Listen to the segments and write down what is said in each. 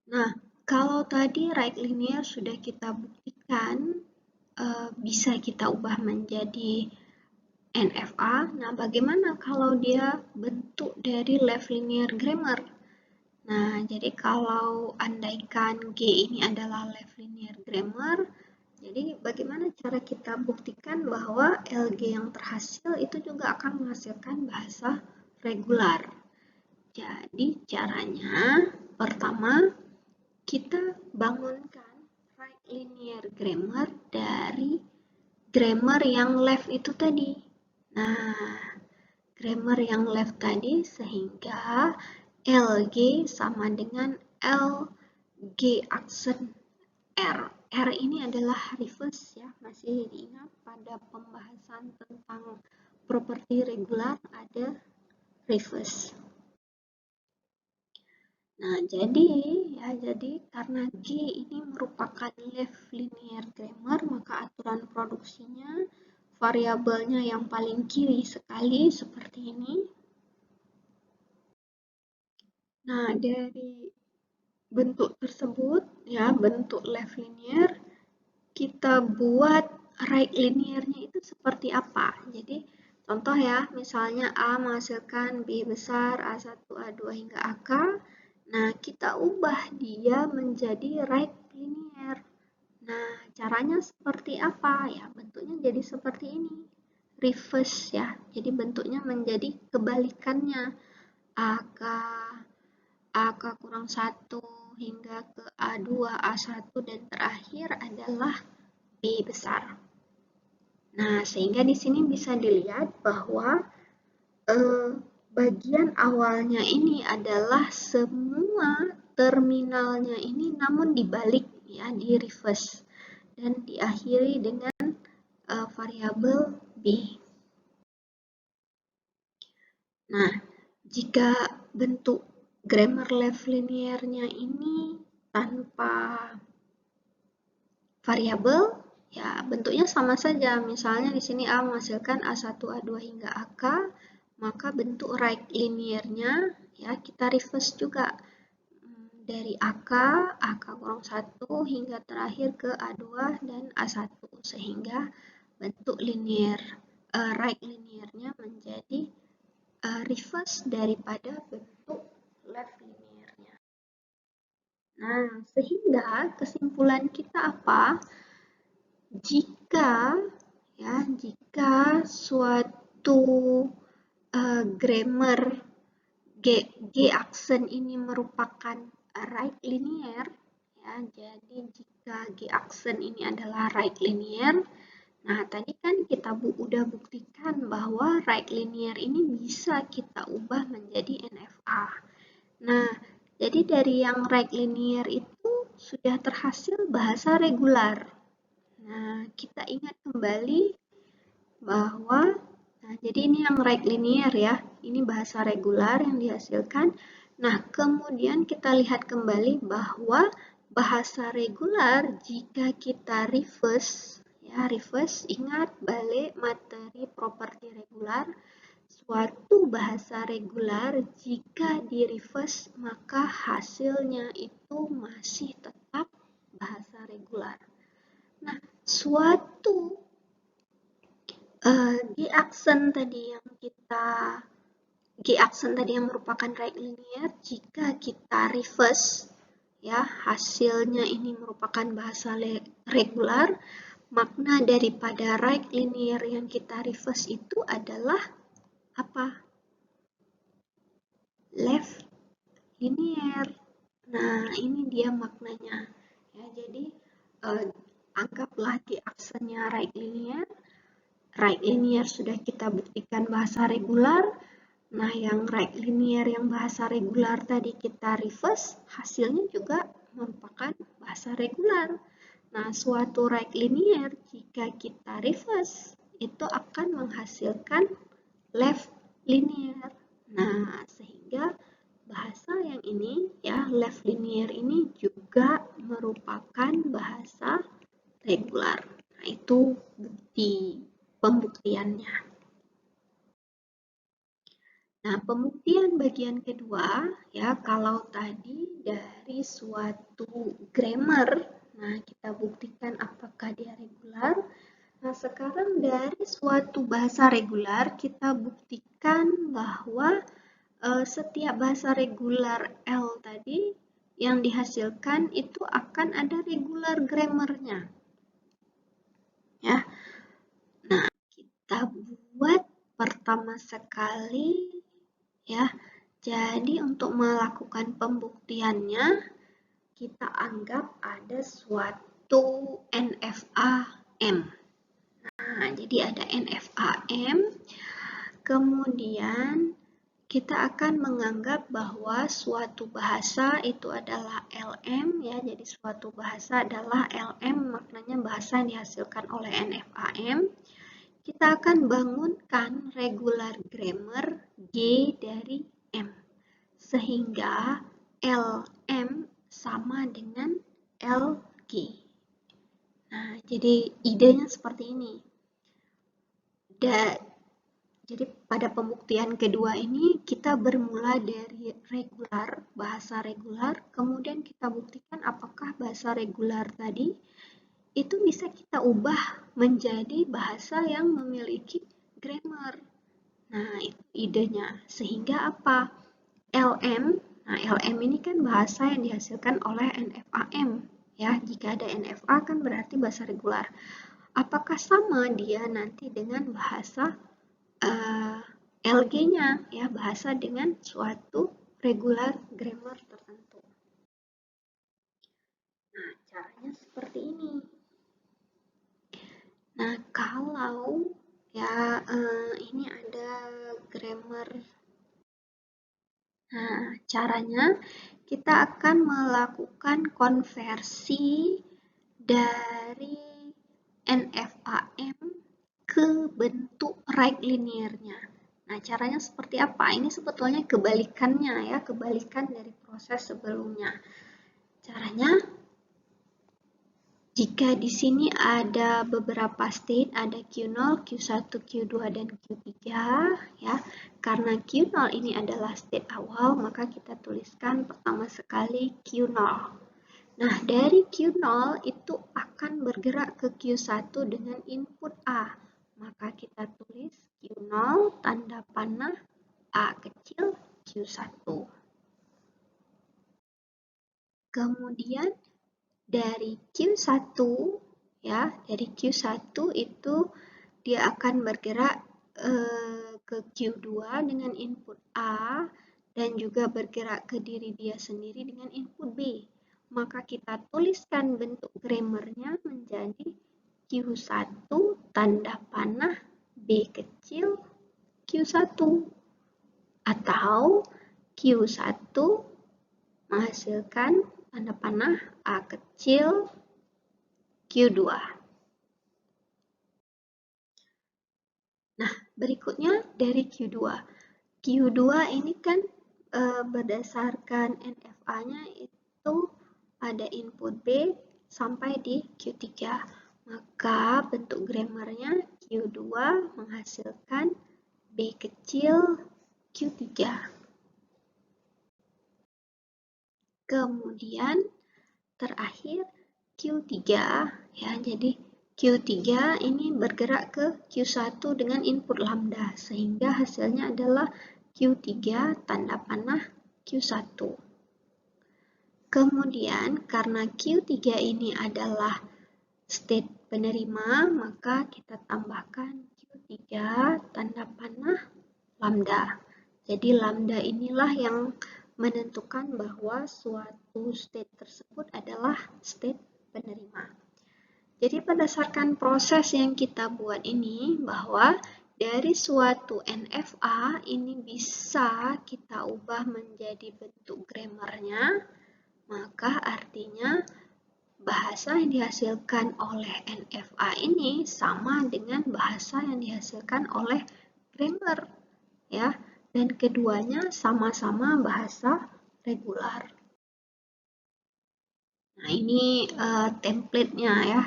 Nah, kalau tadi right linear sudah kita buktikan bisa kita ubah menjadi NFA. Nah, bagaimana kalau dia bentuk dari left linear grammar? Nah, jadi kalau andaikan G ini adalah left linear grammar, jadi bagaimana cara kita buktikan bahwa LG yang terhasil itu juga akan menghasilkan bahasa regular. Jadi caranya pertama kita bangunkan right linear grammar dari grammar yang left itu tadi. Nah, grammar yang left tadi sehingga LG sama dengan LG aksen R. R ini adalah reverse ya, masih diingat pada pembahasan tentang properti regular ada reverse. Nah, jadi karena G ini merupakan left linear grammar, maka aturan produksinya variabelnya yang paling kiri sekali seperti ini. Nah, dari bentuk tersebut, ya bentuk left linear, kita buat right linearnya itu seperti apa. Jadi, contoh ya, misalnya A menghasilkan B besar, A1, A2 hingga AK. Nah, kita ubah dia menjadi right linear. Nah, caranya seperti apa? Ya, bentuknya jadi seperti ini. Reverse ya. Jadi bentuknya menjadi kebalikannya. AK, AK kurang 1 hingga ke A2, A1 dan terakhir adalah B besar. Nah, sehingga di sini bisa dilihat bahwa bagian awalnya ini adalah semua terminalnya ini namun dibalik ya, di reverse dan diakhiri dengan variabel B. Nah, jika bentuk grammar left linearnya ini tanpa variabel, ya bentuknya sama saja. Misalnya di sini A menghasilkan A1, A2 hingga AK, maka bentuk right linearnya ya kita reverse juga dari AK, AK kurang 1 hingga terakhir ke A2 dan A1 sehingga bentuk linear right linearnya menjadi reverse daripada bentuk left linearnya. Nah, sehingga kesimpulan kita apa? Jika suatu grammar G aksen ini merupakan right linear, ya, jadi jika G aksen ini adalah right linear, nah tadi kan kita udah buktikan bahwa right linear ini bisa kita ubah menjadi NFA. Nah, jadi dari yang right linear itu sudah terhasil bahasa regular. Nah, kita ingat kembali bahwa jadi ini yang right linear ya. Ini bahasa regular yang dihasilkan. Nah, kemudian kita lihat kembali bahwa bahasa regular jika kita reverse ya, reverse ingat balik materi properti regular. Suatu bahasa regular jika di reverse maka hasilnya itu masih tetap bahasa regular. Nah, suatu G aksen tadi yang merupakan right linear jika kita reverse ya hasilnya ini merupakan bahasa regular, makna daripada right linear yang kita reverse itu adalah apa? Left linear. Nah, ini dia maknanya. Ya, jadi anggaplah G aksennya right linear. Right linear sudah kita buktikan bahasa regular. Nah, yang right linear yang bahasa regular tadi kita reverse, hasilnya juga merupakan bahasa regular. Nah, suatu right linear jika kita reverse, itu akan menghasilkan left linear. Nah, sehingga bahasa yang ini, ya left linear ini juga merupakan bahasa regular. Nah, itu pembuktiannya. Nah, pembuktian bagian kedua, ya kalau tadi dari dari suatu grammar. Nah, kita buktikan apakah dia regular. Nah, sekarang dari suatu bahasa regular, kita buktikan bahwa setiap bahasa regular L tadi yang dihasilkan itu akan ada regular grammarnya. Ya. Nah, kita buat pertama sekali ya. Jadi untuk melakukan pembuktiannya, kita anggap ada suatu NFA-M. Nah, jadi ada NFA-M, kemudian kita akan menganggap bahwa suatu bahasa itu adalah LM, ya. Jadi suatu bahasa adalah LM, maknanya bahasa yang dihasilkan oleh NFA-M. Kita akan bangunkan regular grammar G dari M, sehingga LM sama dengan LG. Nah, jadi idenya seperti ini. Jadi pada pembuktian kedua ini kita bermula dari regular, bahasa regular, kemudian kita buktikan apakah bahasa regular tadi itu bisa kita ubah menjadi bahasa yang memiliki grammar. Nah, itu idenya. Sehingga apa? LM, nah LM ini kan bahasa yang dihasilkan oleh NFA-M. Ya, jika ada NFA kan berarti bahasa regular. Apakah sama dia nanti dengan bahasa LG-nya, ya, bahasa dengan suatu regular grammar tertentu. Nah, caranya seperti ini. Nah, kalau ya ini ada grammar. Nah, caranya kita akan melakukan konversi dari NFA-M ke bentuk right linear-nya. Nah, caranya seperti apa? Ini sebetulnya kebalikannya, ya, kebalikan dari proses sebelumnya. Caranya, jika di sini ada beberapa state, ada Q0, Q1, Q2, dan Q3, ya. Karena Q0 ini adalah state awal, maka kita tuliskan pertama sekali Q0. Nah, dari Q0 itu akan bergerak ke Q1 dengan input A. Maka kita tulis Q0 tanda panah A kecil Q1. Kemudian dari Q1, ya, dari Q1 itu dia akan bergerak ke Q2 dengan input A dan juga bergerak ke diri dia sendiri dengan input B. Maka kita tuliskan bentuk grammarnya menjadi Q1 tanda panah B kecil Q1 atau Q1 menghasilkan tanda panah A kecil Q2. Nah, berikutnya dari Q2. Q2 ini kan berdasarkan NFA-nya itu ada input B sampai di Q3. Maka bentuk grammarnya Q2 menghasilkan B kecil Q3. Kemudian terakhir Q3, ya, jadi Q3 ini bergerak ke Q1 dengan input lambda, sehingga hasilnya adalah Q3 tanda panah Q1. Kemudian karena Q3 ini adalah state penerima, maka kita tambahkan Q3 tanda panah lambda. Jadi lambda inilah yang menentukan bahwa suatu state tersebut adalah state penerima. Jadi berdasarkan proses yang kita buat ini, bahwa dari suatu NFA ini bisa kita ubah menjadi bentuk grammarnya, maka artinya bahasa yang dihasilkan oleh NFA ini sama dengan bahasa yang dihasilkan oleh grammar, ya. Dan keduanya sama-sama bahasa regular. Nah, ini template-nya, ya.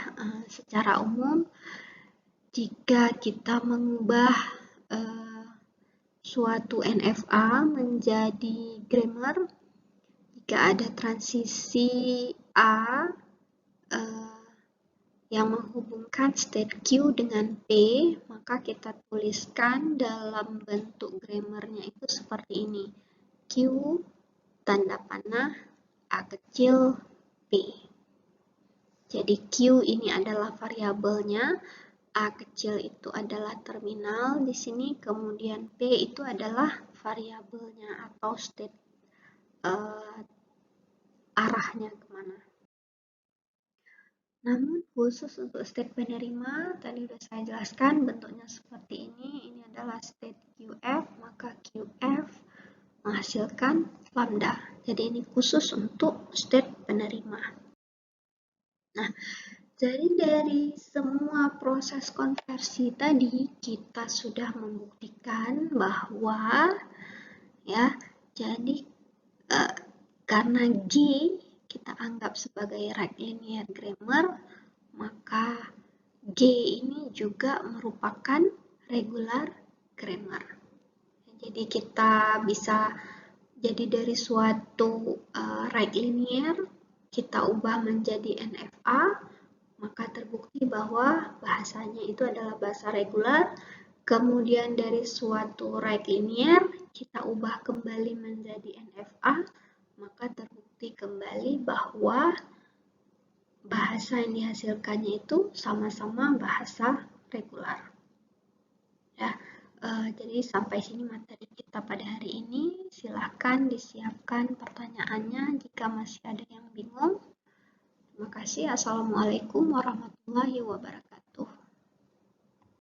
Secara umum, jika kita mengubah suatu NFA menjadi grammar, jika ada transisi A yang menghubungkan state Q dengan P, maka kita tuliskan dalam bentuk grammarnya itu seperti ini. Q, tanda panah, A kecil, P. Jadi Q ini adalah variabelnya, A kecil itu adalah terminal di sini, kemudian P itu adalah variabelnya atau state arahnya kemana. Namun khusus untuk state penerima, tadi sudah saya jelaskan bentuknya seperti ini. Ini adalah state QF, maka QF menghasilkan lambda. Jadi ini khusus untuk state penerima. Nah, jadi dari semua proses konversi tadi kita sudah membuktikan bahwa ya, jadi karena G kita anggap sebagai right linear grammar, maka G ini juga merupakan regular grammar. Jadi kita bisa jadi dari suatu right linear kita ubah menjadi NFA, maka terbukti bahwa bahasanya itu adalah bahasa regular. Kemudian dari suatu right linear kita ubah kembali menjadi NFA, maka terbukti kembali bahwa bahasa yang dihasilkannya itu sama-sama bahasa regular. Ya, jadi sampai sini materi kita pada hari ini. Silahkan disiapkan pertanyaannya jika masih ada yang bingung. Terima kasih. Assalamualaikum warahmatullahi wabarakatuh.